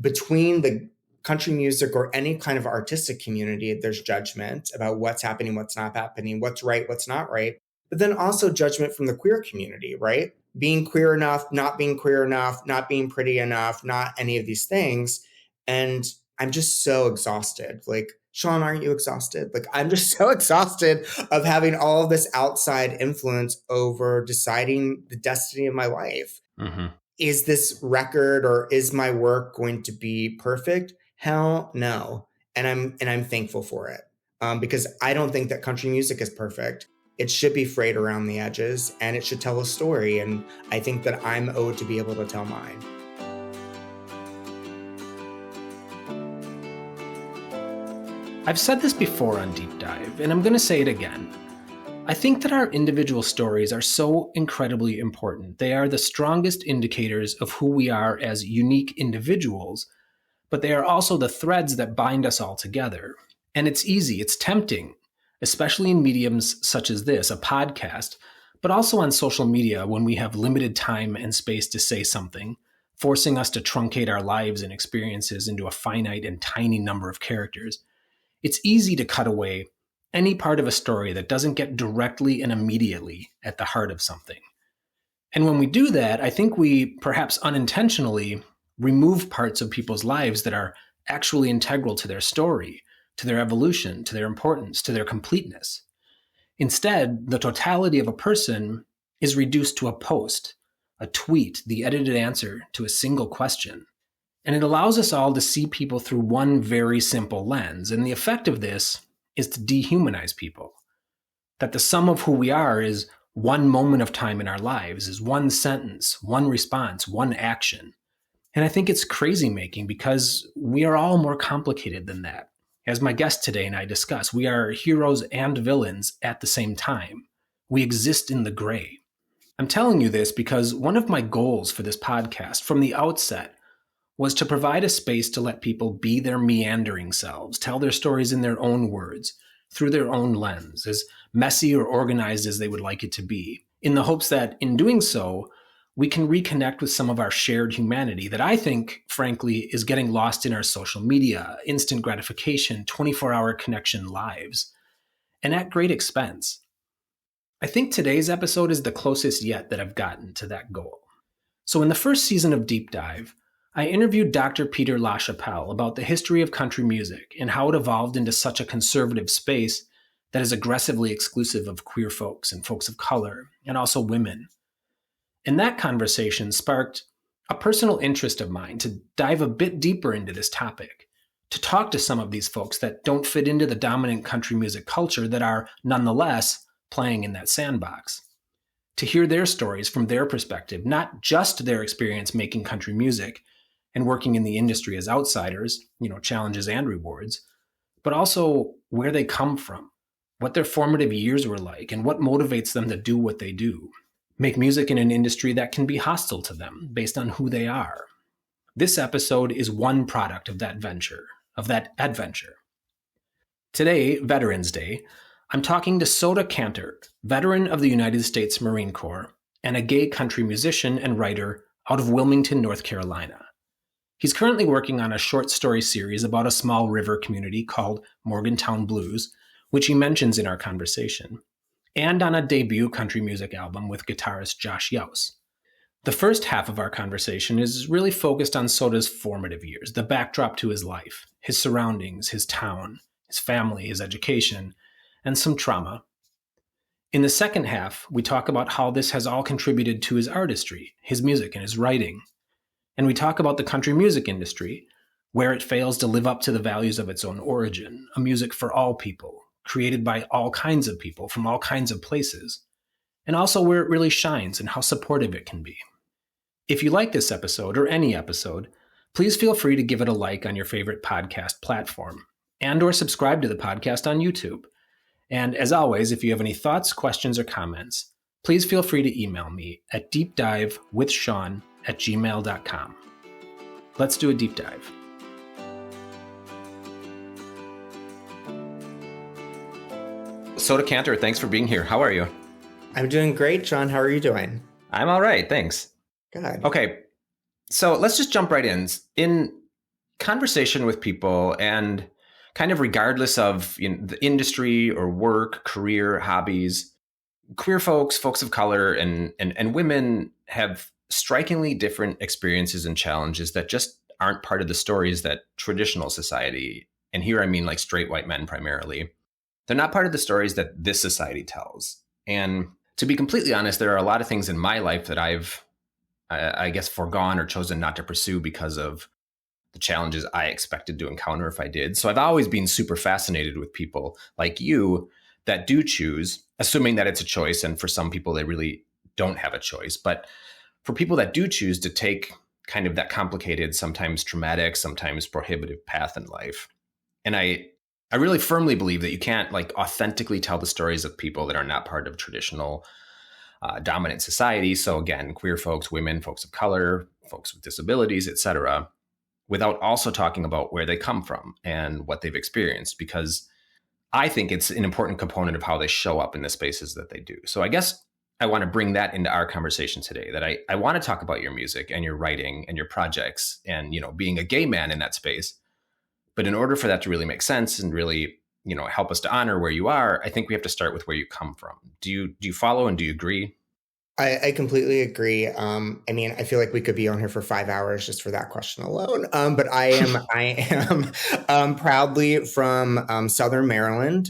between the country music or any kind of artistic community, there's judgment about what's happening, what's not happening, what's right, what's not right. But then also judgment from the queer community, right? Being queer enough, not being queer enough, not being pretty enough, not any of these things. And I'm just so exhausted. Like, Sean, aren't you exhausted? Like, I'm just so exhausted of having all of this outside influence over deciding the destiny of my life. Mm-hmm. Is this record or is my work going to be perfect? Hell no. And I'm thankful for it, because I don't think that country music is perfect. It should be frayed around the edges and it should tell a story. And I think that I'm owed to be able to tell mine. I've said this before on Deep Dive, and I'm going to say it again. I think that our individual stories are so incredibly important. They are the strongest indicators of who we are as unique individuals, but they are also the threads that bind us all together. And it's easy, it's tempting, especially in mediums such as this, a podcast, but also on social media when we have limited time and space to say something, forcing us to truncate our lives and experiences into a finite and tiny number of characters. It's easy to cut away any part of a story that doesn't get directly and immediately at the heart of something. And when we do that, I think we, perhaps unintentionally, remove parts of people's lives that are actually integral to their story, to their evolution, to their importance, to their completeness. Instead, the totality of a person is reduced to a post, a tweet, the edited answer to a single question. And it allows us all to see people through one very simple lens. And the effect of this is to dehumanize people. That the sum of who we are is one moment of time in our lives, is one sentence, one response, one action. And I think it's crazy making because we are all more complicated than that. As my guest today and I discuss, we are heroes and villains at the same time. We exist in the gray. I'm telling you this because one of my goals for this podcast from the outset was to provide a space to let people be their meandering selves, tell their stories in their own words, through their own lens, as messy or organized as they would like it to be, in the hopes that in doing so, we can reconnect with some of our shared humanity that I think, frankly, is getting lost in our social media, instant gratification, 24-hour connection lives, and at great expense. I think today's episode is the closest yet that I've gotten to that goal. So in the first season of Deep Dive, I interviewed Dr. Peter Chapelle about the history of country music and how it evolved into such a conservative space that is aggressively exclusive of queer folks and folks of color, and also women. And that conversation sparked a personal interest of mine to dive a bit deeper into this topic, to talk to some of these folks that don't fit into the dominant country music culture that are nonetheless playing in that sandbox, to hear their stories from their perspective, not just their experience making country music and working in the industry as outsiders, challenges and rewards, but also where they come from, what their formative years were like, and what motivates them to do what they do. Make music in an industry that can be hostile to them based on who they are. This episode is one product of that adventure. Today, Veterans Day, I'm talking to Soda Canter, veteran of the United States Marine Corps and a gay country musician and writer out of Wilmington, North Carolina. He's currently working on a short story series about a small river community called Morgantown Blues, which he mentions in our conversation, and on a debut country music album with guitarist Josh Youse. The first half of our conversation is really focused on Soda's formative years, the backdrop to his life, his surroundings, his town, his family, his education, and some trauma. In the second half, we talk about how this has all contributed to his artistry, his music, and his writing. And we talk about the country music industry, where it fails to live up to the values of its own origin, a music for all people, created by all kinds of people from all kinds of places, and also where it really shines and how supportive it can be. If you like this episode or any episode, please feel free to give it a like on your favorite podcast platform and or subscribe to the podcast on YouTube. And as always, if you have any thoughts, questions, or comments, please feel free to email me at deepdivewithsean@gmail.com. Let's do a deep dive. Soda Canter, thanks for being here. How are you? I'm doing great, John. How are you doing? I'm all right, thanks. Good. Okay, so let's just jump right in. In conversation with people, and kind of regardless of the industry or work, career, hobbies, queer folks, folks of color, and women have strikingly different experiences and challenges that just aren't part of the stories that traditional society, and here I mean like straight white men primarily, they're not part of the stories that this society tells. And to be completely honest, there are a lot of things in my life that I guess, foregone or chosen not to pursue because of the challenges I expected to encounter if I did. So I've always been super fascinated with people like you that do choose, assuming that it's a choice. And for some people, they really don't have a choice. But for people that do choose to take kind of that complicated, sometimes traumatic, sometimes prohibitive path in life. And I really firmly believe that you can't like authentically tell the stories of people that are not part of traditional dominant society. So again, queer folks, women, folks of color, folks with disabilities, etc., without also talking about where they come from and what they've experienced, because I think it's an important component of how they show up in the spaces that they do. So I guess I want to bring that into our conversation today, that I want to talk about your music and your writing and your projects and, being a gay man in that space. But in order for that to really make sense and really, help us to honor where you are, I think we have to start with where you come from. Do you follow and do you agree? I completely agree. I mean, I feel like we could be on here for 5 hours just for that question alone. But I am proudly from Southern Maryland.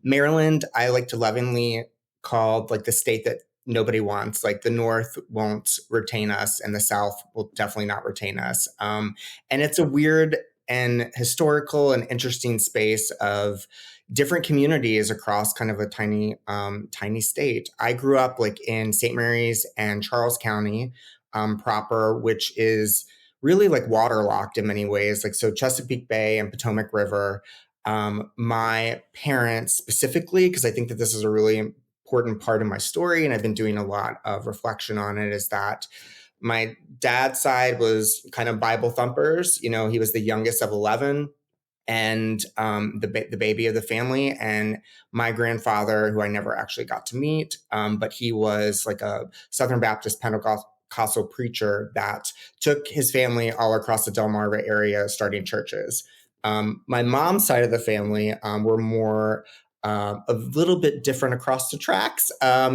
Maryland, I like to lovingly call like the state that nobody wants. Like the North won't retain us, and the South will definitely not retain us. And it's a weird and historical and interesting space of different communities across kind of a tiny state. I grew up like in St. Mary's and Charles County proper, which is really like waterlocked in many ways. Like so, Chesapeake Bay and Potomac River. My parents specifically, because I think that this is a really important part of my story, and I've been doing a lot of reflection on it, is that my dad's side was kind of Bible thumpers. He was the youngest of 11 and the baby of the family. And my grandfather, who I never actually got to meet, but he was like a Southern Baptist Pentecostal preacher that took his family all across the Delmarva area, starting churches. My mom's side of the family were more a little bit different across the tracks. A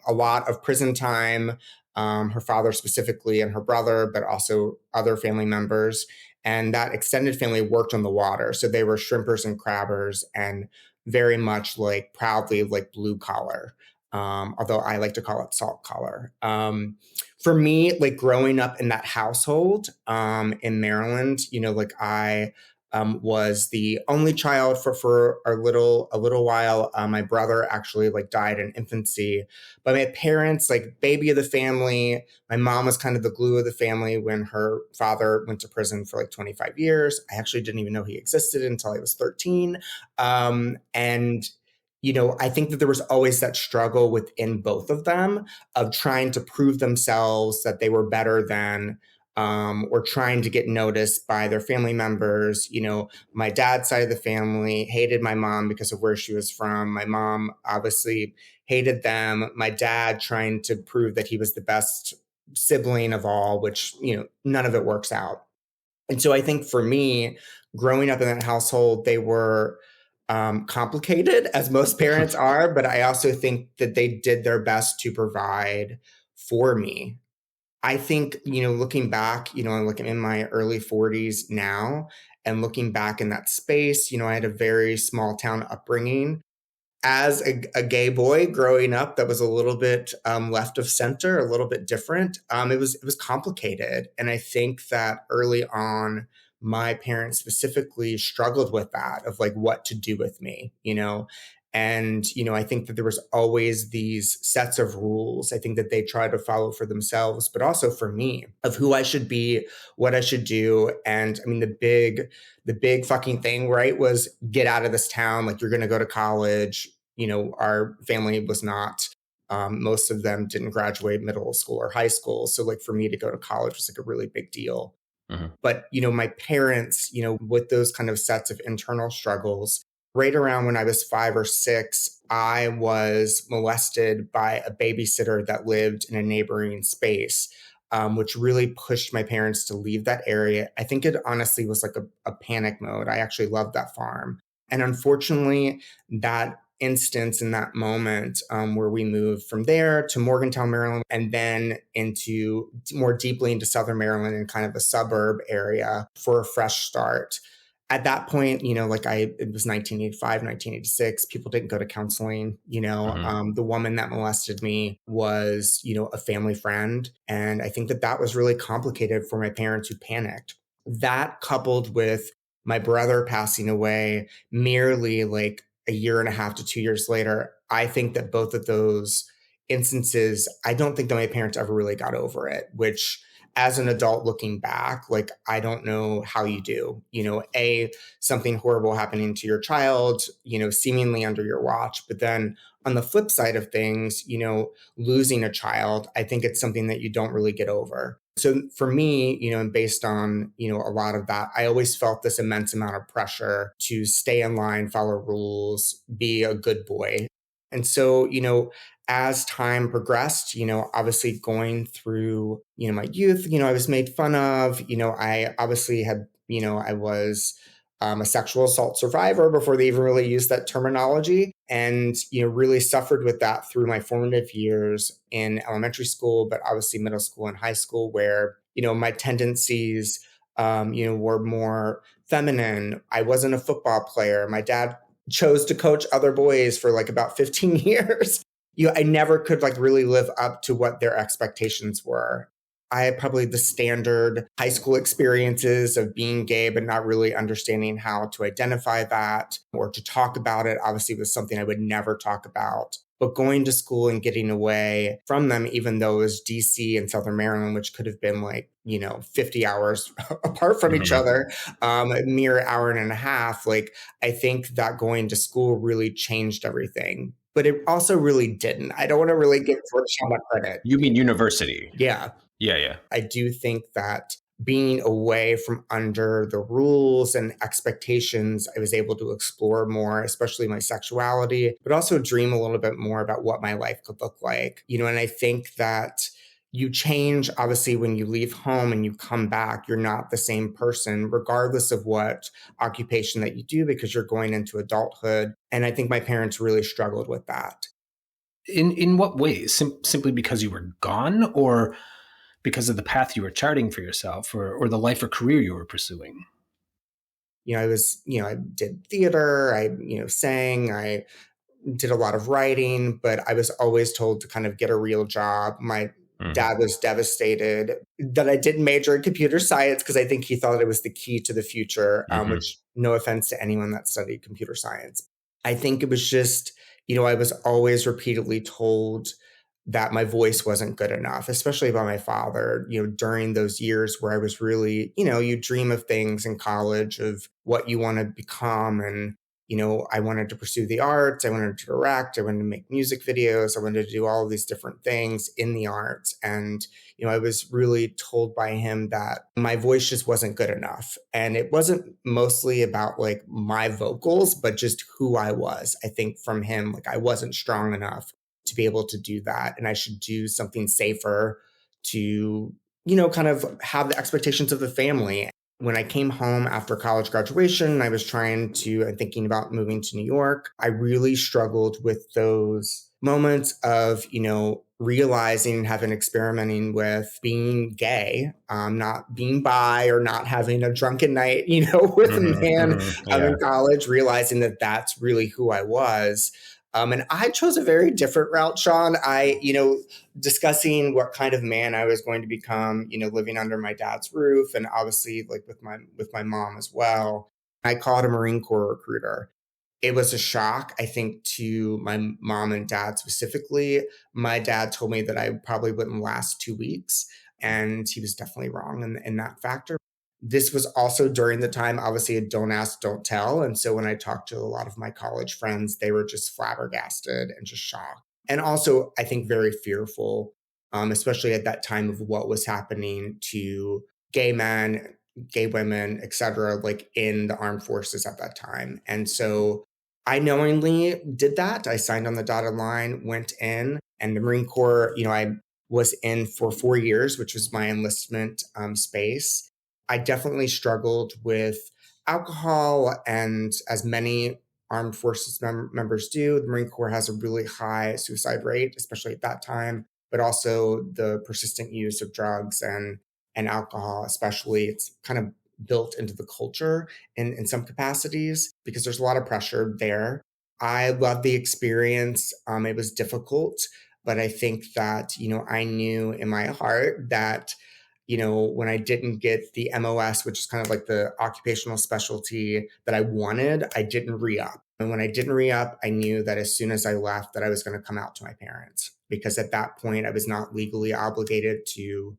lot of prison time. Her father specifically and her brother, but also other family members. And that extended family worked on the water. So they were shrimpers and crabbers and very much like proudly like blue collar. Although I like to call it salt collar. For me, like growing up in that household in Maryland, like I was the only child for a little while. My brother actually like died in infancy, but my parents, like baby of the family, my mom was kind of the glue of the family when her father went to prison for like 25 years. I actually didn't even know he existed until I was 13. And I think that there was always that struggle within both of them of trying to prove themselves that they were better than or trying to get noticed by their family members. My dad's side of the family hated my mom because of where she was from. My mom obviously hated them. My dad trying to prove that he was the best sibling of all, which, none of it works out. And so I think for me, growing up in that household, they were complicated, as most parents are, but I also think that they did their best to provide for me. I think, looking back, I'm looking in my early 40s now and looking back in that space, I had a very small town upbringing as a gay boy growing up that was a little bit left of center, a little bit different. It was complicated, and I think that early on, my parents specifically struggled with that of like what to do with me, And I think that there was always these sets of rules. I think that they tried to follow for themselves, but also for me of who I should be, what I should do. And I mean, the big fucking thing, right, was get out of this town. Like you're going to go to college. Our family was not, most of them didn't graduate middle school or high school. So like for me to go to college was like a really big deal. Mhm. But, my parents, with those kind of sets of internal struggles, right around when I was 5 or 6, I was molested by a babysitter that lived in a neighboring space. which really pushed my parents to leave that area. I think it honestly was like a panic mode. I actually loved that farm. And unfortunately, that instance in that moment where we moved from there to Morgantown, Maryland, and then into more deeply into Southern Maryland in kind of a suburb area for a fresh start. At that point, it was 1985, 1986. People didn't go to counseling. The woman that molested me was, a family friend. And I think that that was really complicated for my parents who panicked. That coupled with my brother passing away merely like a year and a half to 2 years later, I think that both of those instances, I don't think that my parents ever really got over it, which as an adult looking back, like, I don't know how you do, something horrible happening to your child, seemingly under your watch. But then on the flip side of things, losing a child, I think it's something that you don't really get over. So for me, and based on, a lot of that, I always felt this immense amount of pressure to stay in line, follow rules, be a good boy. And so, as time progressed, obviously going through, my youth, I was made fun of, I obviously had, I was a sexual assault survivor before they even really used that terminology, and, really suffered with that through my formative years in elementary school, but obviously middle school and high school, where, my tendencies, were more feminine. I wasn't a football player. My dad chose to coach other boys for like about 15 years. I never could like really live up to what their expectations were. I had probably the standard high school experiences of being gay, but not really understanding how to identify that or to talk about it. Obviously, it was something I would never talk about. But going to school and getting away from them, even though it was DC and Southern Maryland, which could have been like, 50 hours apart from each other, a mere hour and a half, like, I think that going to school really changed everything. But it also really didn't. I don't want to really give Georgetown credit. You mean university? Yeah. Yeah. I do think that being away from under the rules and expectations, I was able to explore more, especially my sexuality, but also dream a little bit more about what my life could look like. And I think that you change, obviously, when you leave home and you come back, you're not the same person, regardless of what occupation that you do, because you're going into adulthood. And I think my parents really struggled with that. In what ways? Simply because you were gone, or because of the path you were charting for yourself, or the life or career you were pursuing? I did theater, I, sang, I did a lot of writing, but I was always told to kind of get a real job. My dad was devastated that I didn't major in computer science because I think he thought it was the key to the future, which, no offense to anyone that studied computer science. I think it was just, I was always repeatedly told that my voice wasn't good enough, especially by my father, during those years where I was really, you dream of things in college of what you want to become. And, I wanted to pursue the arts. I wanted to direct. I wanted to make music videos. I wanted to do all of these different things in the arts. And, I was really told by him that my voice just wasn't good enough. And it wasn't mostly about like my vocals, but just who I was. I think from him, like, I wasn't strong enough to be able to do that. And I should do something safer to, kind of have the expectations of the family. When I came home after college graduation, I was trying to and thinking about moving to New York. I really struggled with those moments of, realizing and having experimenting with being gay, not being bi or not having a drunken night, with a man in college, realizing that that's really who I was. And I chose a very different route, Sean. Discussing what kind of man I was going to become, living under my dad's roof, and obviously like with my mom as well. I called a Marine Corps recruiter. It was a shock, I think, to my mom and dad specifically. My dad told me that I probably wouldn't last 2 weeks, and he was definitely wrong in that factor. This was also during the time, obviously, a don't ask, don't tell. And so when I talked to a lot of my college friends, they were just flabbergasted and just shocked. And also, I think, very fearful, especially at that time of what was happening to gay men, gay women, et cetera, like in the armed forces at that time. And so I knowingly did that. I signed on the dotted line, went in, and the Marine Corps, I was in for 4 years, which was my enlistment space. I definitely struggled with alcohol, and as many armed forces members do, the Marine Corps has a really high suicide rate, especially at that time, but also the persistent use of drugs and alcohol, especially. It's kind of built into the culture in some capacities because there's a lot of pressure there. I love the experience. It was difficult, but I think that, I knew in my heart that, when I didn't get the MOS, which is kind of like the occupational specialty that I wanted, I didn't re-up. And when I didn't re-up, I knew that as soon as I left, that I was going to come out to my parents, because at that point I was not legally obligated to,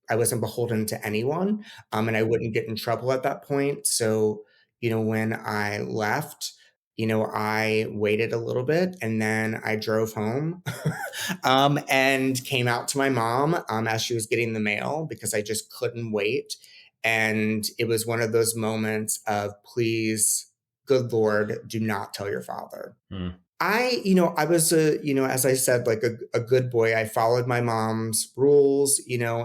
I wasn't beholden to anyone, and I wouldn't get in trouble at that point. So, when I left, I waited a little bit and then I drove home and came out to my mom as she was getting the mail because I just couldn't wait. And it was one of those moments of, please, good Lord, do not tell your father. Mm. I was as I said, like a good boy. I followed my mom's rules,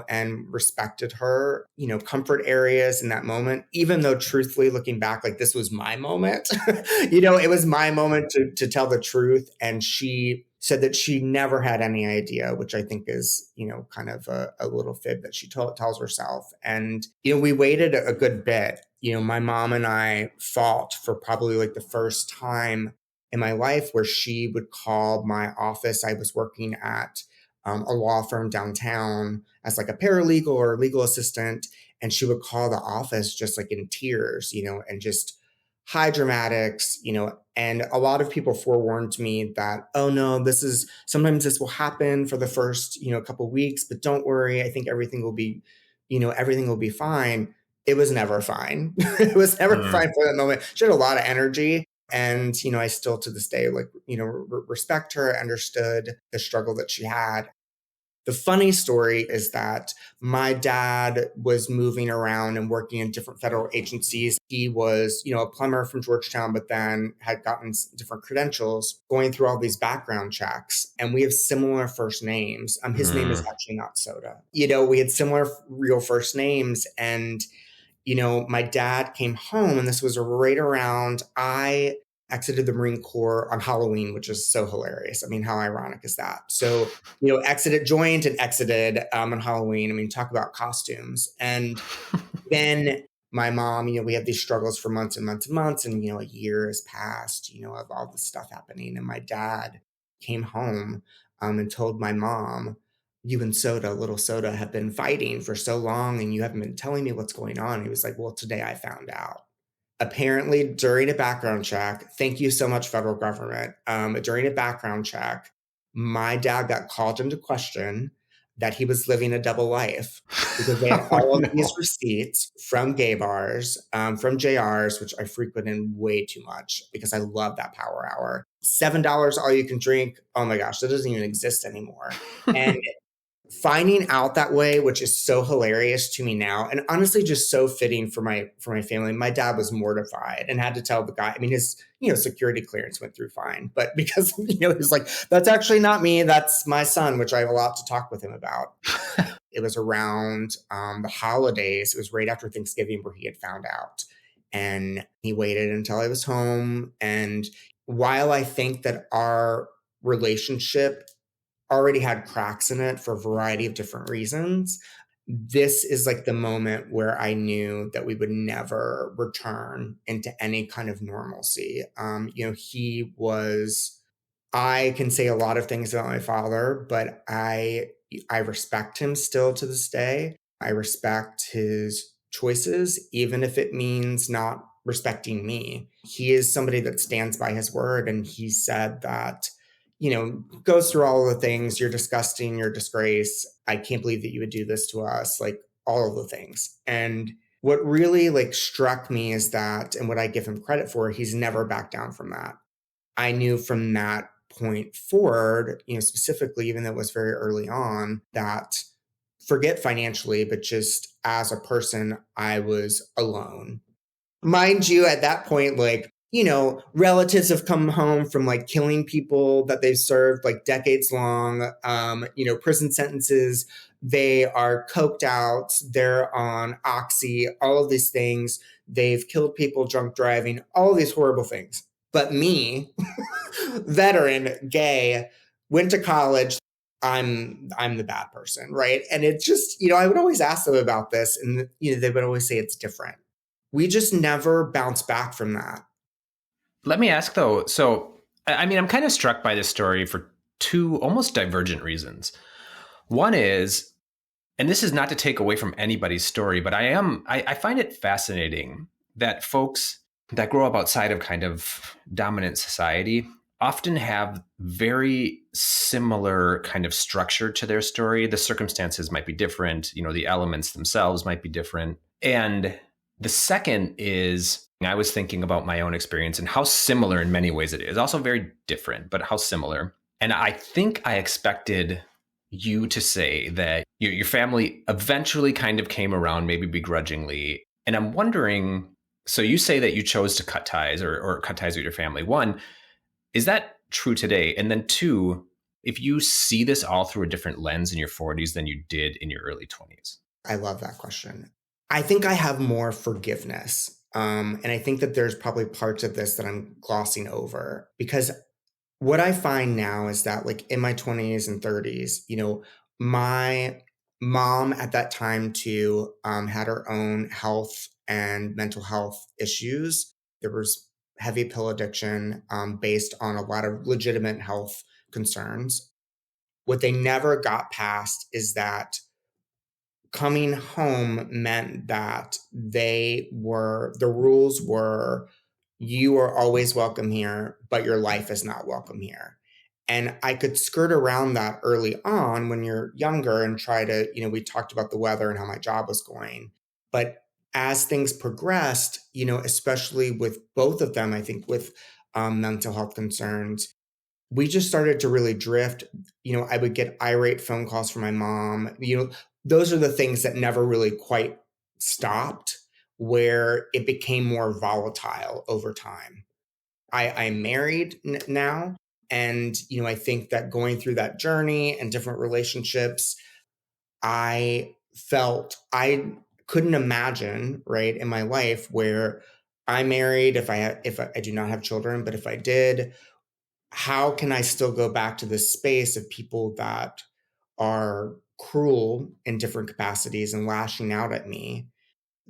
and respected her, comfort areas in that moment, even though truthfully looking back, like this was my moment, it was my moment to tell the truth. And she said that she never had any idea, which I think is, kind of a little fib that she tells herself. And, we waited a good bit. My mom and I fought for probably like the first time in my life where she would call my office. I was working at a law firm downtown as like a paralegal or legal assistant. And she would call the office just like in tears, and just high dramatics, and a lot of people forewarned me that, oh no, sometimes this will happen for the first, couple of weeks, but don't worry. I think everything will be fine. It was never fine. It was never Mm. fine for that moment. She had a lot of energy. And, I still to this day, like, respect her, understood the struggle that she had. The funny story is that my dad was moving around and working in different federal agencies. He was, a plumber from Georgetown, but then had gotten different credentials, going through all these background checks. And we have similar first names. His name is Mm. actually not Soda. We had similar real first names. And my dad came home, and this was right around I exited the Marine Corps on Halloween, which is so hilarious. I mean, how ironic is that? So, joined and exited on Halloween. I mean, talk about costumes. And then my mom, we had these struggles for months and months and months. And, a year has passed, of all this stuff happening. And my dad came home and told my mom, you and little Soda, have been fighting for so long and you haven't been telling me what's going on. He was like, well, today I found out. Apparently, during a background check, thank you so much, federal government. During a background check, my dad got called into question that he was living a double life because they had Oh all of these no. receipts from gay bars, from JRs, which I frequented way too much because I love that power hour. $7 all you can drink. Oh my gosh, that doesn't even exist anymore. And finding out that way, which is so hilarious to me now, and honestly just so fitting for my family. My dad was mortified and had to tell the guy. I mean, his security clearance went through fine, but because he's like, that's actually not me, that's my son, which I have a lot to talk with him about. It was around the holidays. It was right after Thanksgiving where he had found out, and he waited until I was home. And while I think that our relationship already had cracks in it for a variety of different reasons, this is like the moment where I knew that we would never return into any kind of normalcy. He was, I can say a lot of things about my father, but I respect him still to this day. I respect his choices, even if it means not respecting me. He is somebody that stands by his word, and he said that, goes through all of the things. You're disgusting, you're a disgrace. I can't believe that you would do this to us, like all of the things. And what really like struck me is that, and what I give him credit for, he's never backed down from that. I knew from that point forward, specifically, even though it was very early on, that forget financially, but just as a person, I was alone. Mind you, at that point, like relatives have come home from like killing people that they've served like decades long, prison sentences. They are coked out, they're on oxy, all of these things. They've killed people, drunk driving, all of these horrible things. But me, veteran, gay, went to college. I'm the bad person, right? And it's just, I would always ask them about this, and they would always say it's different. We just never bounce back from that. Let me ask though. So, I mean, I'm kind of struck by this story for two almost divergent reasons. One is, and this is not to take away from anybody's story, but I find it fascinating that folks that grow up outside of kind of dominant society often have very similar kind of structure to their story. The circumstances might be different, the elements themselves might be different. And the second is, I was thinking about my own experience and how similar in many ways it is. Also very different, but how similar. And I think I expected you to say that your family eventually kind of came around, maybe begrudgingly. And I'm wondering, so you say that you chose to cut ties or cut ties with your family. One, is that true today? And then two, if you see this all through a different lens in your 40s than you did in your early 20s? I love that question. I think I have more forgiveness. And I think that there's probably parts of this that I'm glossing over, because what I find now is that like in my 20s and 30s, my mom at that time too had her own health and mental health issues. There was heavy pill addiction based on a lot of legitimate health concerns. What they never got past is that coming home meant that the rules were, you are always welcome here, but your life is not welcome here. And I could skirt around that early on when you're younger and try to, we talked about the weather and how my job was going. But as things progressed, especially with both of them, I think with mental health concerns, we just started to really drift. I would get irate phone calls from my mom. Those are the things that never really quite stopped, where it became more volatile over time. I'm married now. And, I think that going through that journey and different relationships, I felt I couldn't imagine, right, in my life where I'm married, if I do not have children, but if I did, how can I still go back to this space of people that are cruel in different capacities and lashing out at me?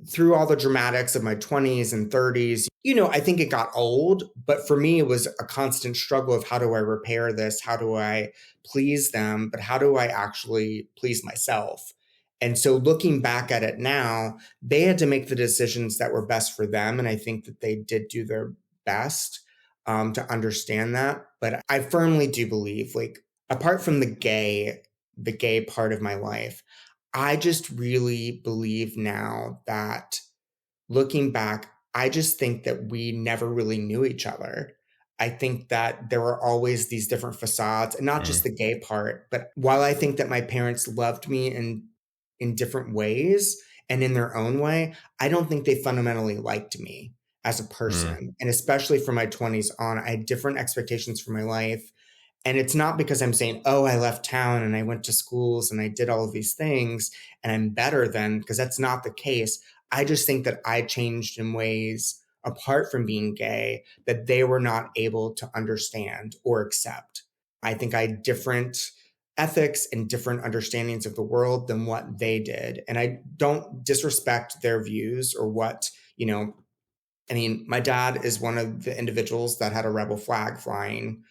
Through all the dramatics of my 20s and 30s, I think it got old, but for me, it was a constant struggle of how do I repair this? How do I please them? But how do I actually please myself? And so looking back at it now, they had to make the decisions that were best for them. And I think that they did do their best to understand that. But I firmly do believe, like, apart from the gay part of my life, I just really believe now that looking back, I just think that we never really knew each other. I think that there were always these different facades, and not just the gay part, but while I think that my parents loved me in different ways and in their own way, I don't think they fundamentally liked me as a person. And especially from my 20s on, I had different expectations for my life. And it's not because I'm saying, oh, I left town and I went to schools and I did all of these things and I'm better than, because that's not the case. I just think that I changed in ways apart from being gay that they were not able to understand or accept. I think I had different ethics and different understandings of the world than what they did. And I don't disrespect their views or what, I mean, my dad is one of the individuals that had a rebel flag flying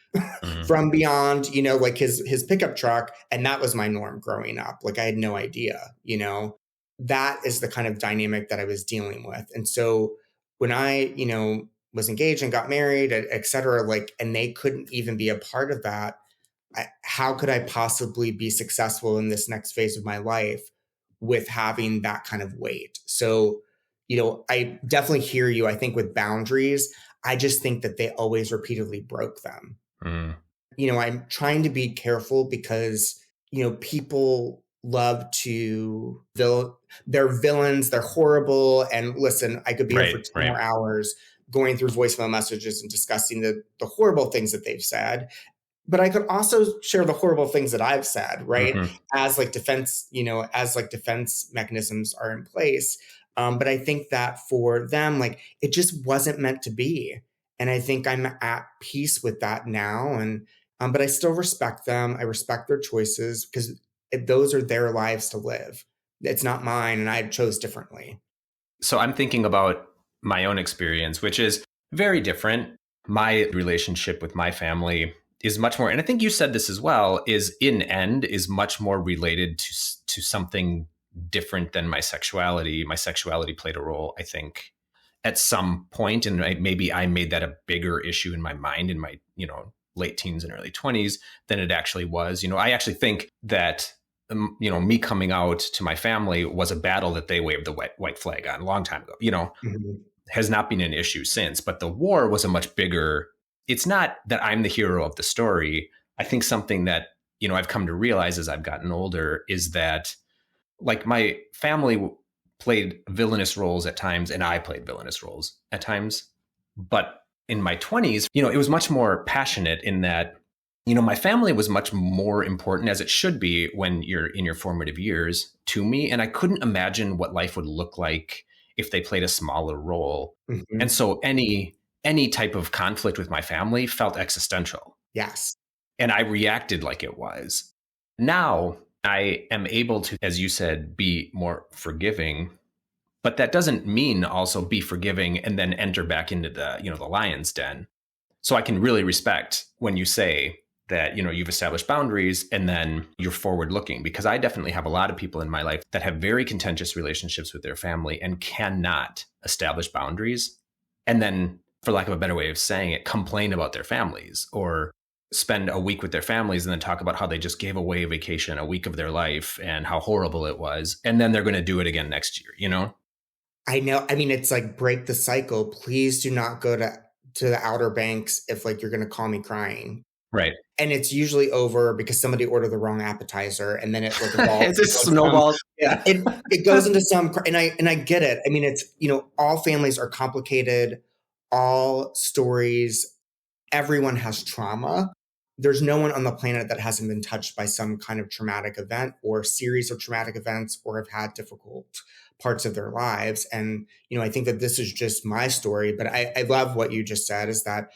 from beyond, like his pickup truck. And that was my norm growing up. Like I had no idea, that is the kind of dynamic that I was dealing with. And so when I, was engaged and got married, et cetera, like, and they couldn't even be a part of that, how could I possibly be successful in this next phase of my life with having that kind of weight? So, I definitely hear you. I think with boundaries, I just think that they always repeatedly broke them. I'm trying to be careful because, people love to, they're villains, they're horrible. And listen, I could be here for 10 more hours, going through voicemail messages and discussing the horrible things that they've said. But I could also share the horrible things that I've said, right? Mm-hmm. As like defense, as like defense mechanisms are in place. But I think that for them, like it just wasn't meant to be. And I think I'm at peace with that now. And but I still respect them. I respect their choices because those are their lives to live. It's not mine, and I chose differently. So I'm thinking about my own experience, which is very different. My relationship with my family is much more, and I think you said this as well, is in end is much more related to something different than my sexuality. My sexuality played a role, I think, at some point, and maybe I made that a bigger issue in my mind in my late teens and early 20s than it actually was. I actually think that me coming out to my family was a battle that they waved the white flag on a long time ago. Mhm. Has not been an issue since, but the war was a much bigger. It's not that I'm the hero of the story. I think something that I've come to realize as I've gotten older is that like my family played villainous roles at times and I played villainous roles at times. But in my 20s, it was much more passionate in that, my family was much more important, as it should be when you're in your formative years, to me. And I couldn't imagine what life would look like if they played a smaller role. And Mhm. so any type of conflict with my family felt existential. Yes. And I reacted like it was. Now I am able to, as you said, be more forgiving, but that doesn't mean also be forgiving and then enter back into the lion's den. So I can really respect when you say that, you've established boundaries and then you're forward looking, because I definitely have a lot of people in my life that have very contentious relationships with their family and cannot establish boundaries. And then, for lack of a better way of saying it, complain about their families or spend a week with their families and then talk about how they just gave away a vacation, a week of their life, and how horrible it was. And then they're going to do it again next year. I know. I mean, it's like break the cycle. Please do not go to the Outer Banks if like you're going to call me crying. Right. And it's usually over because somebody ordered the wrong appetizer, and then it like evolves. It's a snowball. Yeah. It goes into some, and I get it. I mean, it's all families are complicated, all stories. Everyone has trauma. There's no one on the planet that hasn't been touched by some kind of traumatic event or series of traumatic events or have had difficult parts of their lives. And, I think that this is just my story, but I love what you just said is that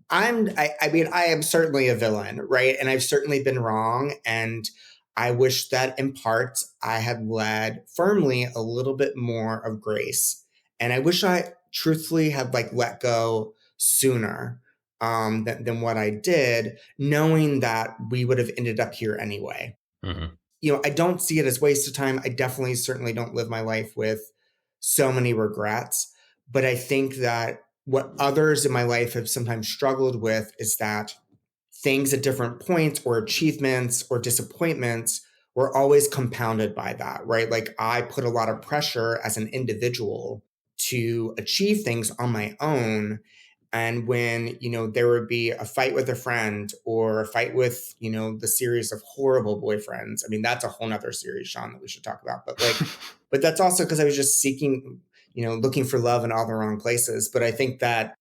I mean, I am certainly a villain, right? And I've certainly been wrong. And I wish that in parts I had led firmly a little bit more of grace. And I wish I truthfully had like let go sooner than what I did, knowing that we would have ended up here anyway. Mm-hmm. I don't see it as waste of time. I definitely certainly don't live my life with so many regrets. But I think that what others in my life have sometimes struggled with is that things at different points or achievements or disappointments were always compounded by that, right? Like I put a lot of pressure as an individual to achieve things on my own. And when, there would be a fight with a friend or a fight with, the series of horrible boyfriends. I mean, that's a whole nother series, Sean, that we should talk about. But like, but that's also because I was just seeking, looking for love in all the wrong places. But I think that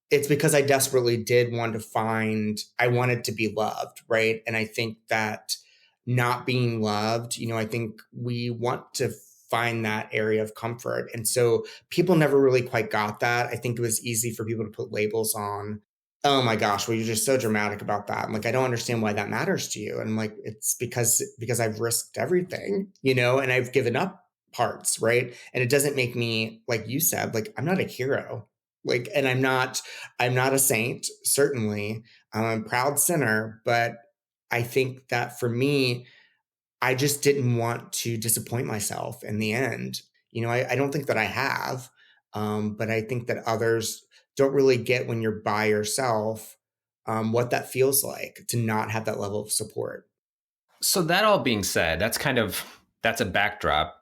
it's because I desperately did want to I wanted to be loved, right? And I think that not being loved, I think we want to find that area of comfort. And so people never really quite got that. I think it was easy for people to put labels on. Oh my gosh, well, you're just so dramatic about that. I'm like, I don't understand why that matters to you. And I'm like, it's because I've risked everything, and I've given up parts, right? And it doesn't make me, like you said, like I'm not a hero. Like, and I'm not a saint, certainly. I'm a proud sinner, but I think that for me, I just didn't want to disappoint myself in the end. I don't think that I have, but I think that others don't really get when you're by yourself what that feels like to not have that level of support. So that all being said, that's a backdrop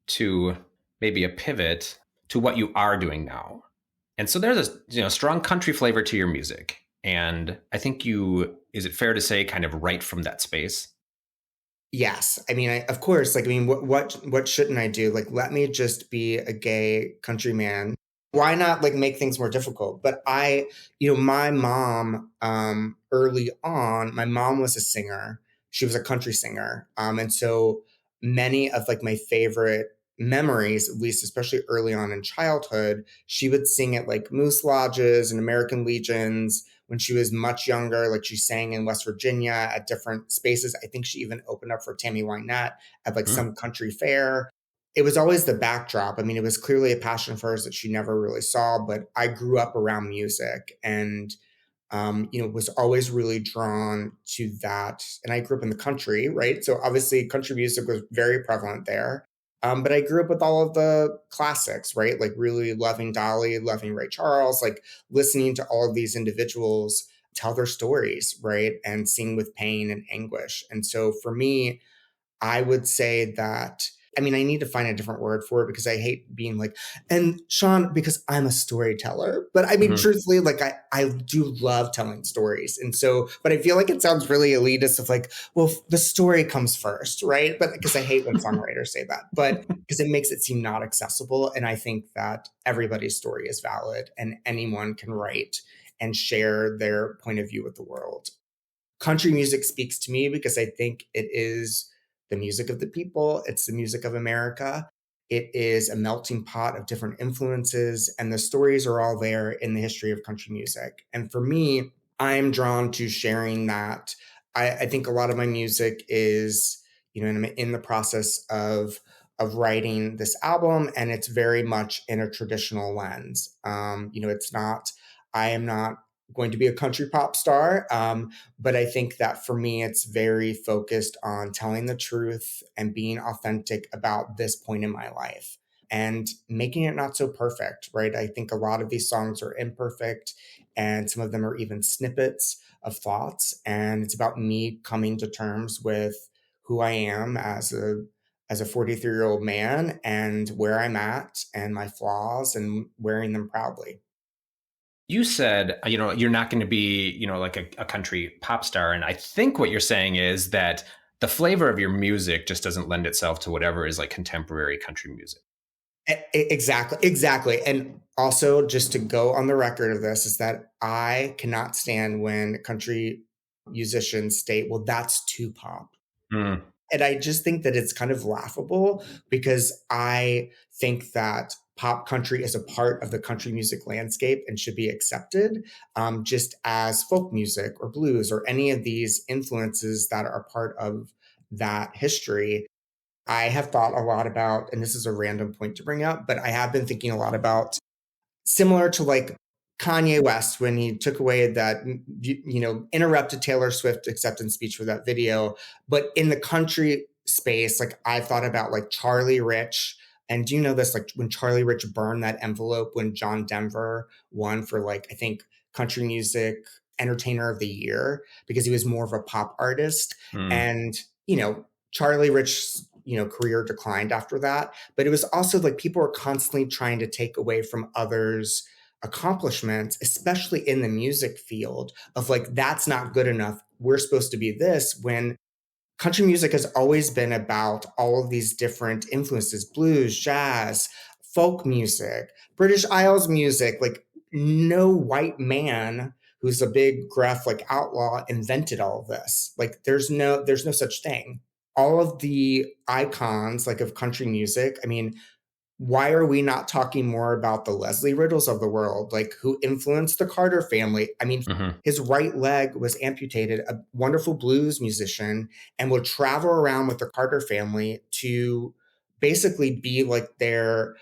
to maybe a pivot to what you are doing now. And so there's a strong country flavor to your music. And I think is it fair to say kind of right from that space? Yes, I mean, of course. Like, I mean, what shouldn't I do? Like, let me just be a gay country man Why not like make things more difficult? But my mom, early on, my mom was a singer. She was a country singer. And so many of like my favorite memories, at least especially early on in childhood, she would sing at like Moose Lodges and American Legions when she was much younger. Like she sang in West Virginia at different spaces. I think she even opened up for Tammy Wynette at like Mm. some country fair. It was always the backdrop. I mean, it was clearly a passion for hers that she never really saw, but I grew up around music and, was always really drawn to that. And I grew up in the country, right? So obviously country music was very prevalent there. But I grew up with all of the classics, right? Like really loving Dolly, loving Ray Charles, like listening to all of these individuals tell their stories, right? And sing with pain and anguish. And so for me, I would say that, I mean, I need to find a different word for it because I hate being like, and Sean, because I'm a storyteller. But I mean, Mhm. truthfully, like I do love telling stories. And so, but I feel like it sounds really elitist of like, well, the story comes first, right? But because I hate when songwriters say that, but because it makes it seem not accessible. And I think that everybody's story is valid and anyone can write and share their point of view with the world. Country music speaks to me because I think it is the music of the people, it's the music of America. It is a melting pot of different influences, and the stories are all there in the history of country music. And for me, I'm drawn to sharing that. I think a lot of my music is, and I'm in the process of writing this album, and it's very much in a traditional lens. It's not. I am not going to be a country pop star. But I think that for me, it's very focused on telling the truth and being authentic about this point in my life and making it not so perfect, right? I think a lot of these songs are imperfect and some of them are even snippets of thoughts. And it's about me coming to terms with who I am as a 43-year-old man and where I'm at and my flaws and wearing them proudly. You said, you're not going to be, like a country pop star. And I think what you're saying is that the flavor of your music just doesn't lend itself to whatever is like contemporary country music. Exactly, exactly. And also, just to go on the record of this, is that I cannot stand when country musicians state, well, that's too pop. Mm. And I just think that it's kind of laughable because I think that pop country is a part of the country music landscape and should be accepted, just as folk music or blues or any of these influences that are part of that history. I have thought a lot about, and this is a random point to bring up, but I have been thinking a lot about similar to like Kanye West when he took away that, interrupted Taylor Swift acceptance speech for that video. But in the country space, like I've thought about like Charlie Rich. And do you know this? Like when Charlie Rich burned that envelope when John Denver won for like, I think, country music entertainer of the year because he was more of a pop artist. Mm. And, Charlie Rich's, career declined after that. But it was also like people were constantly trying to take away from others' accomplishments, especially in the music field, of like, that's not good enough. We're supposed to be this when country music has always been about all of these different influences blues, jazz, folk music, British Isles music. Like, no white man who's a big gruff like outlaw invented all of this. Like there's no such thing. All of the icons like of country music, I mean, why are we not talking more about the Leslie Riddles of the world, like who influenced the Carter family? I mean, Hmm. his right leg was amputated, a wonderful blues musician, and would travel around with the Carter family to basically be like their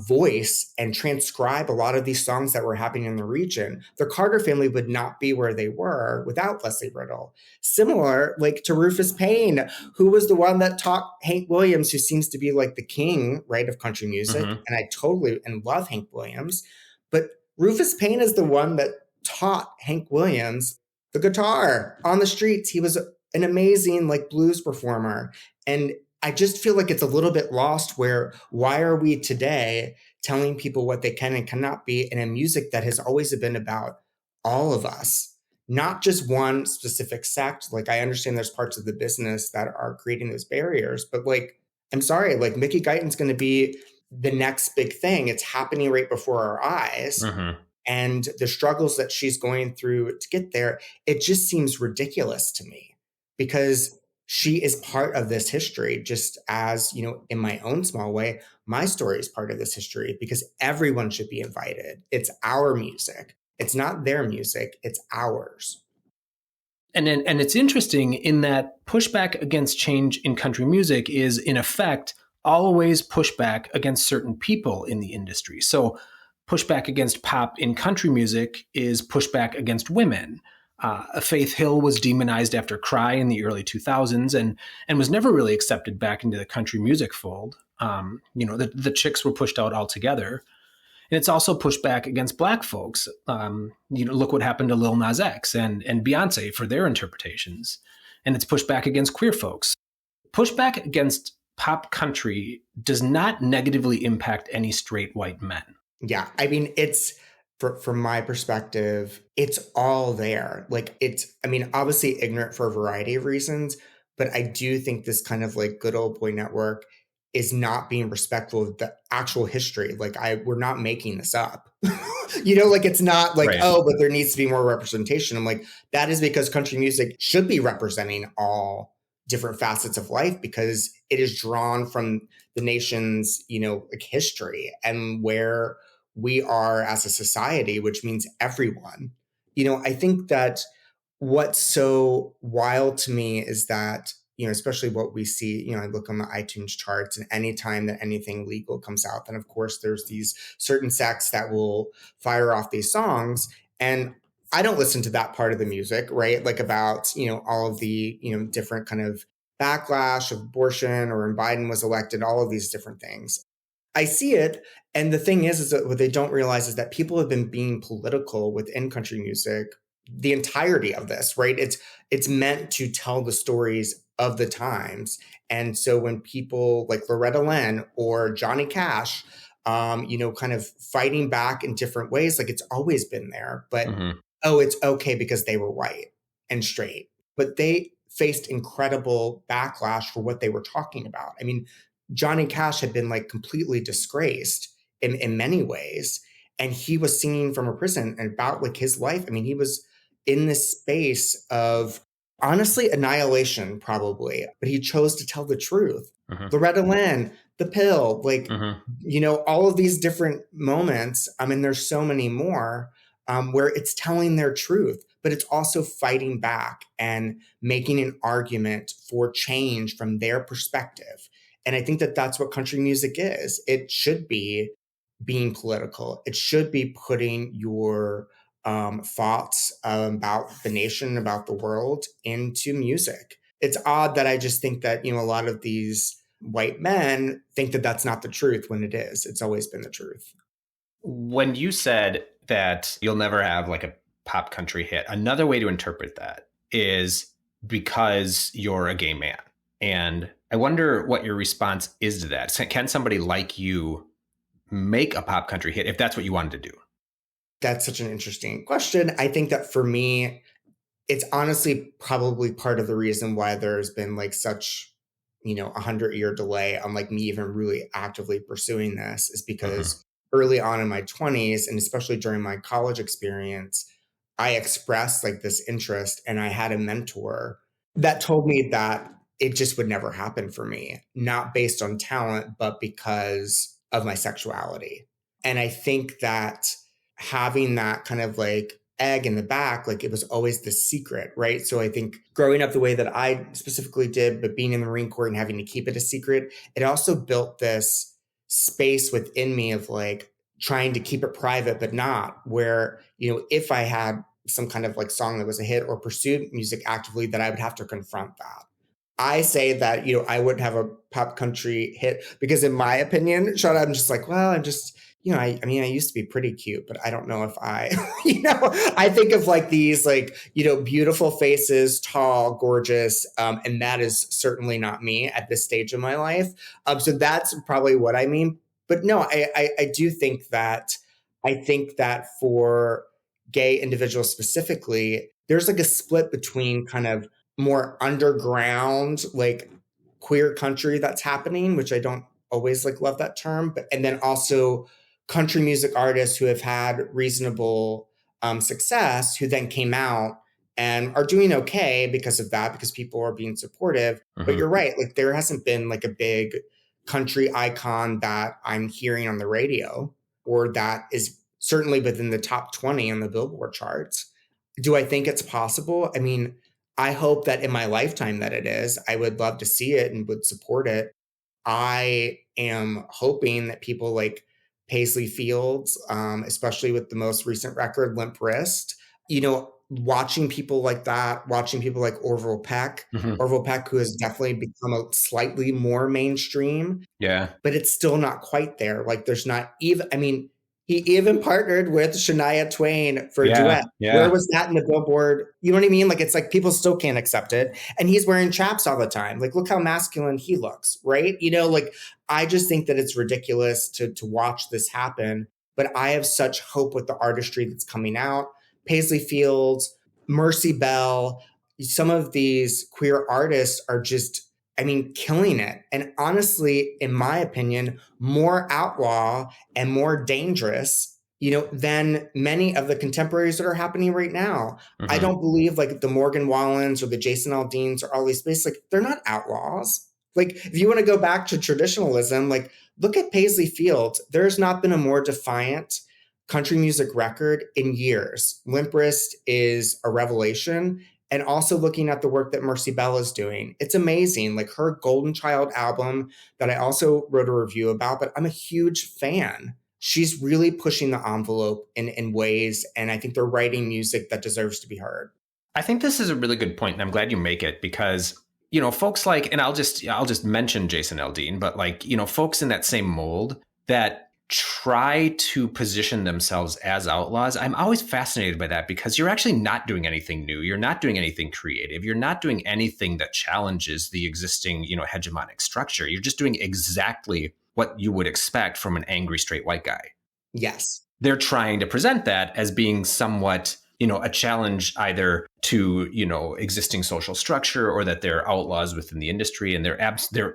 voice and transcribe a lot of these songs that were happening in the region. The Carter family would not be where they were without Leslie Riddle. Similar, like to Rufus Payne, who was the one that taught Hank Williams, who seems to be like the king, right, of country music. Hmm. And I totally and love Hank Williams. But Rufus Payne is the one that taught Hank Williams the guitar on the streets. He was an amazing like blues performer. And I just feel like it's a little bit lost where why are we today telling people what they can and cannot be in a music that has always been about all of us, not just one specific sect. Like I understand there's parts of the business that are creating those barriers, but like I'm sorry, like Mickey Guyton's going to be the next big thing. It's happening right before our eyes. Mm-hmm. And the struggles that she's going through to get there, it just seems ridiculous to me because she is part of this history, just as, in my own small way, my story is part of this history because everyone should be invited. It's our music. It's not their music, it's ours. And it's interesting in that pushback against change in country music is, in effect, always pushback against certain people in the industry. So pushback against pop in country music is pushback against women. Faith Hill was demonized after Cry in the early 2000s and was never really accepted back into the country music fold. The chicks were pushed out altogether. And it's also pushed back against Black folks. Look what happened to Lil Nas X and Beyonce for their interpretations. And it's pushed back against queer folks. Pushback against pop country does not negatively impact any straight white men. Yeah, I mean, it's from my perspective, it's all there. Like obviously ignorant for a variety of reasons, but I do think this kind of like good old boy network is not being respectful of the actual history. Like we're not making this up. Like it's not like, Right. oh, but there needs to be more representation. I'm like, that is because country music should be representing all different facets of life because it is drawn from the nation's, like history and where we are as a society, which means everyone. I think that what's so wild to me is that, especially what we see, I look on the iTunes charts and anytime that anything legal comes out, then of course there's these certain sects that will fire off these songs. And I don't listen to that part of the music, right? Like about, all of the, different kind of backlash of abortion or when Biden was elected, all of these different things. I see it. And the thing is that what they don't realize is that people have been being political within country music the entirety of this, right? It's meant to tell the stories of the times. And so when people like Loretta Lynn or Johnny Cash, kind of fighting back in different ways, like it's always been there, but oh, it's okay because they were white and straight. But they faced incredible backlash for what they were talking about. I mean, Johnny Cash had been like completely disgraced in many ways. And he was singing from a prison and about like his life. I mean, he was in this space of honestly annihilation, probably, but he chose to tell the truth. Loretta Lynn, The Pill, like, all of these different moments. I mean, there's so many more where it's telling their truth, but it's also fighting back and making an argument for change from their perspective. And I think that that's what country music is. It should be being political. It should be putting your thoughts about the nation, about the world into music. It's odd that I just think that, a lot of these white men think that that's not the truth when it is. It's always been the truth. When you said that you'll never have like a pop country hit, another way to interpret that is because you're a gay man. And I wonder what your response is to that. Can somebody like you make a pop country hit if that's what you wanted to do? That's such an interesting question. I think that for me, it's honestly probably part of the reason why there's been like such, 100-year delay on like me even really actively pursuing this is because early on in my 20s, and especially during my college experience, I expressed like this interest and I had a mentor that told me that it just would never happen for me, not based on talent, but because of my sexuality. And I think that having that kind of like egg in the back, like it was always the secret, right? So I think growing up the way that I specifically did, but being in the Marine Corps and having to keep it a secret, it also built this space within me of like trying to keep it private, but not where, if I had some kind of like song that was a hit or pursued music actively, that I would have to confront that. I say that, I wouldn't have a pop country hit because in my opinion, Sean, I'm just like, well, I'm just, I mean, I used to be pretty cute, but I don't know if I, I think of like these like, beautiful faces, tall, gorgeous. And that is certainly not me at this stage of my life. So that's probably what I mean. But no, I do think that, for gay individuals specifically, there's like a split between kind of more underground, like queer country that's happening, which I don't always like love that term, but and then also country music artists who have had reasonable success, who then came out and are doing okay because of that, because people are being supportive. But Hmm. you're right, like there hasn't been like a big country icon that I'm hearing on the radio or that is certainly within the top 20 on the Billboard charts. Do I think it's possible? I mean, I hope that in my lifetime that it is. I would love to see it and would support it. I am hoping that people like Paisley Fields, especially with the most recent record, Limp Wrist, watching people like that, watching people like Hmm. Orville Peck, who has definitely become a slightly more mainstream, Yeah. but it's still not quite there. Like there's not even, I mean, he even partnered with Shania Twain for a Yeah. duet. Where Yeah. was that in the Billboard? You know what I mean? Like it's like people still can't accept it. And he's wearing chaps all the time. Like look how masculine he looks, right? Like I just think that it's ridiculous to watch this happen. But I have such hope with the artistry that's coming out. Paisley Fields, Mercy Bell, some of these queer artists are just, I mean, killing it. And honestly, in my opinion, more outlaw and more dangerous, than many of the contemporaries that are happening right now. I Hmm. don't believe like the Morgan Wallens or the Jason Aldeans or all these space, like they're not outlaws. Like if you want to go back to traditionalism, like look at Paisley Fields. There's not been a more defiant country music record in years. Limp Wrist is a revelation, and also looking at the work that Mercy Bell is doing. It's amazing. Like her Golden Child album that I also wrote a review about, but I'm a huge fan. She's really pushing the envelope in ways, and I think they're writing music that deserves to be heard. I think this is a really good point, and I'm glad you make it because folks like, and I'll just mention Jason Aldean, but like folks in that same mold that try to position themselves as outlaws. I'm always fascinated by that because you're actually not doing anything new. You're not doing anything creative. You're not doing anything that challenges the existing hegemonic structure. You're just doing exactly what you would expect from an angry straight white guy. Yes. They're trying to present that as being somewhat a challenge either to existing social structure or that they're outlaws within the industry, and they're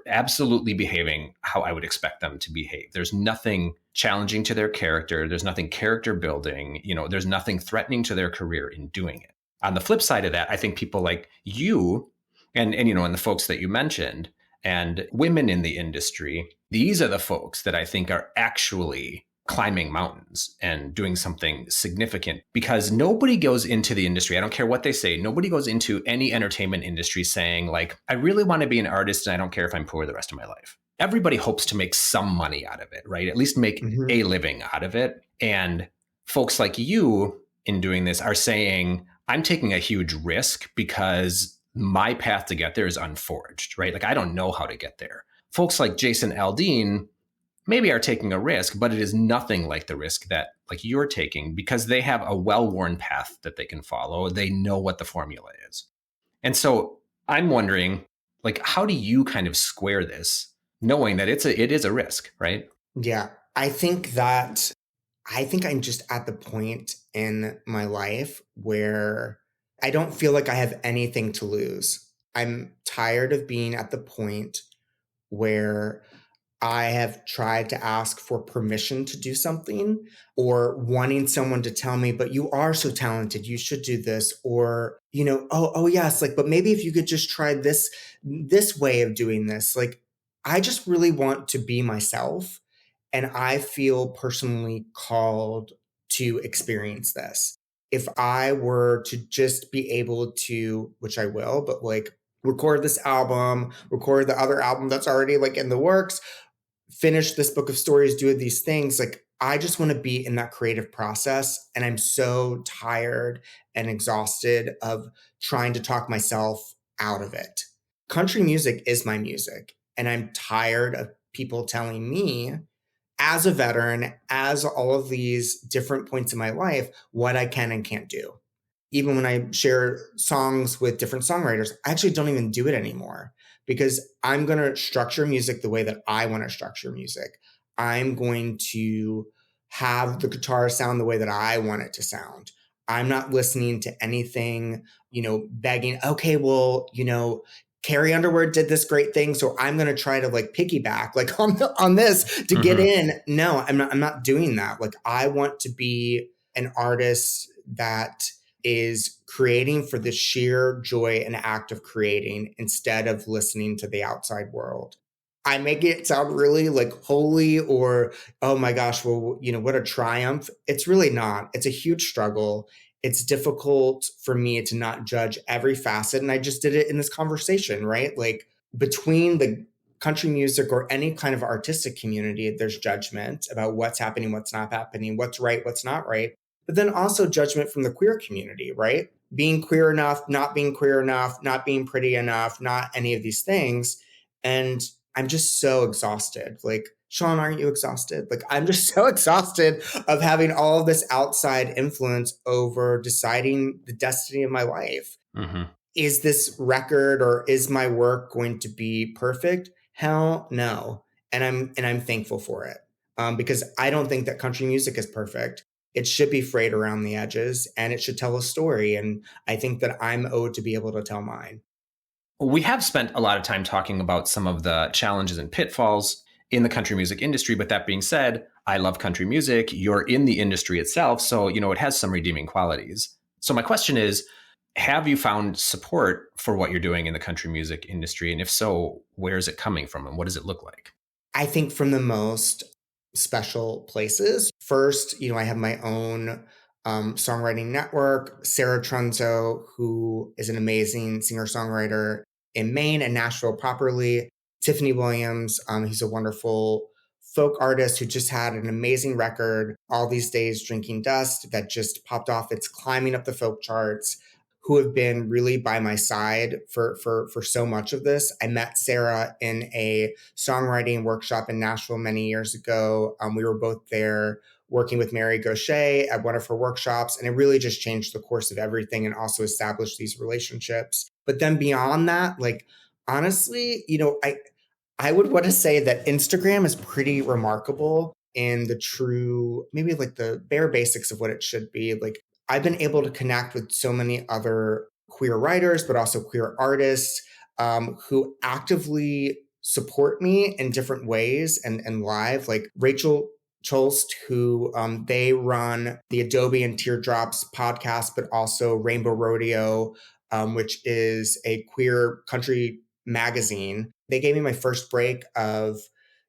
absolutely behaving how I would expect them to behave. There's nothing challenging to their character. There's nothing character building. There's nothing threatening to their career in doing it. On the flip side of that, I think people like you and and the folks that you mentioned and women in the industry, these are the folks that I think are actually climbing mountains and doing something significant, because nobody goes into the industry. I don't care what they say. Nobody goes into any entertainment industry saying like, I really want to be an artist and I don't care if I'm poor the rest of my life. Everybody hopes to make some money out of it, right? At least make Mm-hmm. a living out of it. And folks like you in doing this are saying, I'm taking a huge risk because my path to get there is unforged, right? Like I don't know how to get there. Folks like Jason Aldean maybe are taking a risk, but it is nothing like the risk that like you're taking because they have a well-worn path that they can follow. They know what the formula is. And so I'm wondering, like, how do you kind of square this, knowing that it is a risk, right? Yeah. I think I'm just at the point in my life where I don't feel like I have anything to lose. I'm tired of being at the point where I have tried to ask for permission to do something or wanting someone to tell me, but you are so talented, you should do this. Or, oh yes, like, but maybe if you could just try this way of doing this. Like, I just really want to be myself. And I feel personally called to experience this. If I were to just be able to, which I will, but like record this album, record the other album that's already like in the works, finish this book of stories, do these things. Like, I just want to be in that creative process. And I'm so tired and exhausted of trying to talk myself out of it. Country music is my music. And I'm tired of people telling me, as a veteran, as all of these different points in my life, what I can and can't do. Even when I share songs with different songwriters, I actually don't even do it anymore because I'm going to structure music the way that I want to structure music. I'm going to have the guitar sound the way that I want it to sound. I'm not listening to anything, begging, okay, well, Carrie Underwood did this great thing, so I'm going to try to like piggyback like on this to get Hmm. in. No, I'm not doing that. Like I want to be an artist that is creating for the sheer joy and act of creating instead of listening to the outside world. I make it sound really like holy or, oh my gosh, well, what a triumph. It's really not. It's a huge struggle. It's difficult for me to not judge every facet. And I just did it in this conversation, right? Like between the country music or any kind of artistic community, there's judgment about what's happening, what's not happening, what's right, what's not right. But then also judgment from the queer community, right? Being queer enough, not being queer enough, not being pretty enough, not any of these things. And I'm just so exhausted. Like, Sean, aren't you exhausted? Like, I'm just so exhausted of having all of this outside influence over deciding the destiny of my life. Hmm. Is this record or is my work going to be perfect? Hell no. And I'm thankful for it. Because I don't think that country music is perfect. It should be frayed around the edges and it should tell a story. And I think that I'm owed to be able to tell mine. We have spent a lot of time talking about some of the challenges and pitfalls in the country music industry. But that being said, I love country music. You're in the industry itself. So, it has some redeeming qualities. So, my question is, have you found support for what you're doing in the country music industry? And if so, where is it coming from and what does it look like? I think from the most special places. First, I have my own songwriting network, Sarah Trunzo, who is an amazing singer songwriter in Maine and Nashville properly. Tiffany Williams, he's a wonderful folk artist who just had an amazing record, All These Days Drinking Dust, that just popped off. It's climbing up the folk charts, who have been really by my side for so much of this. I met Sarah in a songwriting workshop in Nashville many years ago. We were both there working with Mary Gaucher at one of her workshops, and it really just changed the course of everything and also established these relationships. But then beyond that, like honestly, I would want to say that Instagram is pretty remarkable in the true, maybe like the bare basics of what it should be. Like I've been able to connect with so many other queer writers, but also queer artists who actively support me in different ways and live. Like Rachel Cholst, who they run the Adobe and Teardrops podcast, but also Rainbow Rodeo, which is a queer country magazine. They gave me my first break of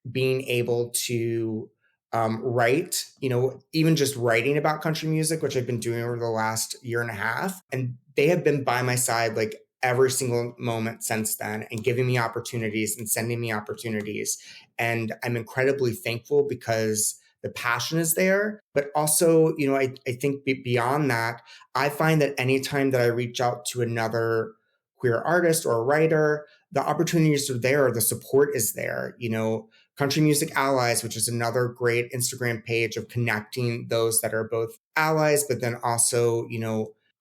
being able to write, even just writing about country music, which I've been doing over the last year and a half. And they have been by my side like every single moment since then and giving me opportunities and sending me opportunities. And I'm incredibly thankful because the passion is there. But also, I think beyond that, I find that anytime that I reach out to another queer artist or a writer, the opportunities are there, the support is there. Country Music Allies, which is another great Instagram page of connecting those that are both allies, but then also,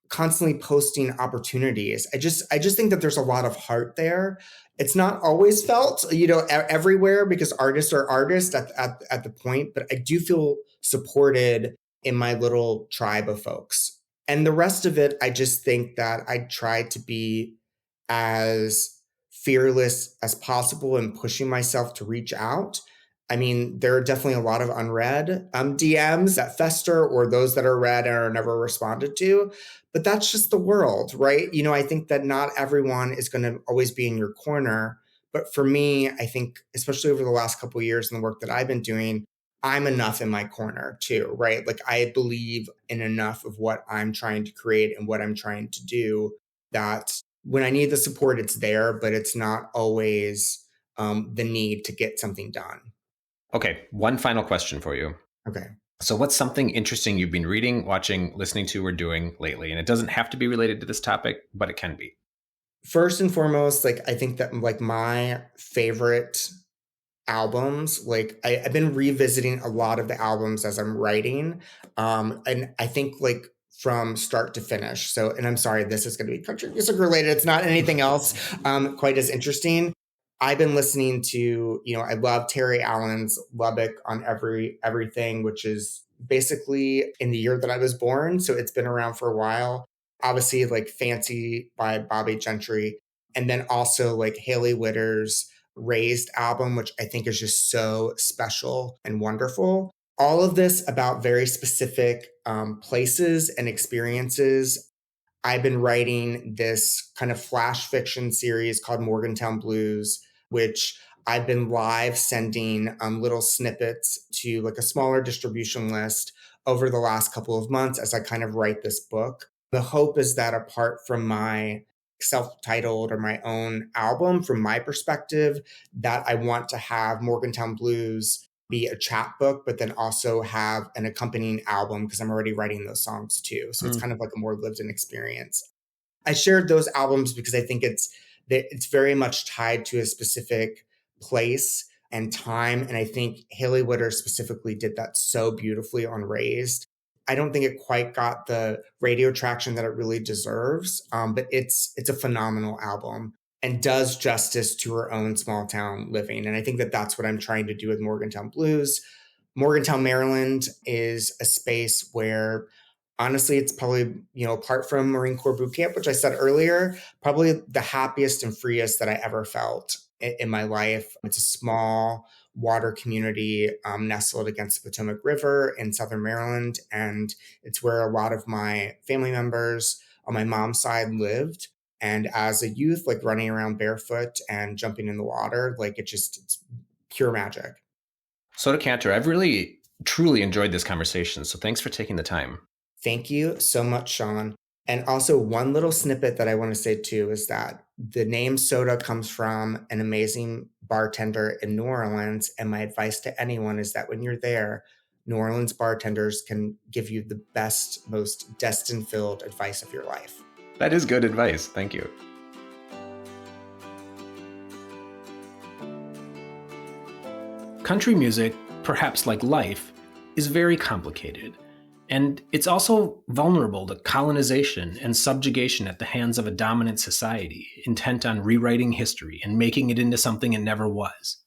constantly posting opportunities. I just think that there's a lot of heart there. It's not always felt, everywhere because artists are artists at the point, but I do feel supported in my little tribe of folks. And the rest of it, I just think that I try to be as fearless as possible and pushing myself to reach out. I mean, there are definitely a lot of unread DMs that fester or those that are read and are never responded to. But that's just the world, right? I think that not everyone is going to always be in your corner. But for me, I think, especially over the last couple of years in the work that I've been doing, I'm enough in my corner too, right? Like I believe in enough of what I'm trying to create and what I'm trying to do that when I need the support, it's there, but it's not always the need to get something done. Okay, one final question for you. Okay. So, what's something interesting you've been reading, watching, listening to, or doing lately? And it doesn't have to be related to this topic, but it can be. First and foremost, like I think that like my favorite albums, like I've been revisiting a lot of the albums as I'm writing. And I think like from start to finish. So, and I'm sorry, this is going to be country music related. It's not anything else quite as interesting. I've been listening to, I love Terry Allen's Lubbock on everything, which is basically in the year that I was born. So it's been around for a while. Obviously, like Fancy by Bobby Gentry. And then also like Haley Whitter's Raised album, which I think is just so special and wonderful. All of this about very specific places and experiences. I've been writing this kind of flash fiction series called Morgantown Blues, which I've been live sending little snippets to like a smaller distribution list over the last couple of months as I kind of write this book. The hope is that apart from my self-titled or my own album, from my perspective, that I want to have Morgantown Blues be a chapbook, but then also have an accompanying album because I'm already writing those songs too. So it's kind of like a more lived in experience. I shared those albums because I think it's very much tied to a specific place and time. And I think Haley Whitter specifically did that so beautifully on Raised. I don't think it quite got the radio traction that it really deserves, but it's a phenomenal album and does justice to her own small town living. And I think that that's what I'm trying to do with Morgantown Blues. Morgantown, Maryland is a space where honestly, it's probably, apart from Marine Corps Boot Camp, which I said earlier, probably the happiest and freest that I ever felt in my life. It's a small water community nestled against the Potomac River in Southern Maryland. And it's where a lot of my family members on my mom's side lived. And as a youth, like running around barefoot and jumping in the water, like it's pure magic. So to Canter, I've really, truly enjoyed this conversation. So thanks for taking the time. Thank you so much, Sean. And also one little snippet that I want to say too is that the name Soda comes from an amazing bartender in New Orleans. And my advice to anyone is that when you're there, New Orleans bartenders can give you the best, most destined-filled advice of your life. That is good advice. Thank you. Country music, perhaps like life, is very complicated. And it's also vulnerable to colonization and subjugation at the hands of a dominant society, intent on rewriting history and making it into something it never was.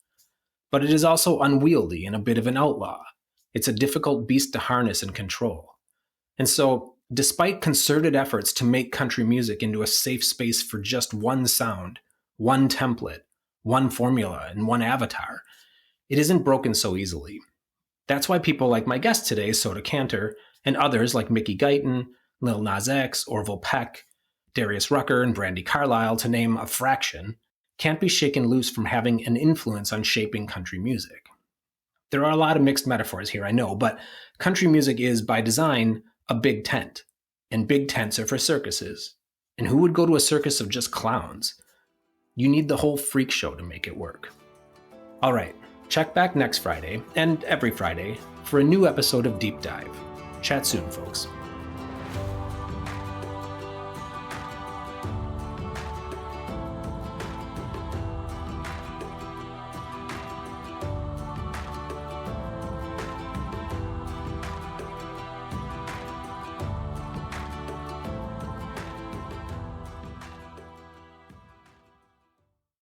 But it is also unwieldy and a bit of an outlaw. It's a difficult beast to harness and control. And so, despite concerted efforts to make country music into a safe space for just one sound, one template, one formula, and one avatar, it isn't broken so easily. That's why people like my guest today, Soda Canter, and others like Mickey Guyton, Lil Nas X, Orville Peck, Darius Rucker, and Brandi Carlile, to name a fraction, can't be shaken loose from having an influence on shaping country music. There are a lot of mixed metaphors here, I know, but country music is, by design, a big tent, and big tents are for circuses. And who would go to a circus of just clowns? You need the whole freak show to make it work. All right, check back next Friday, and every Friday, for a new episode of Deep Dive. Chat soon, folks.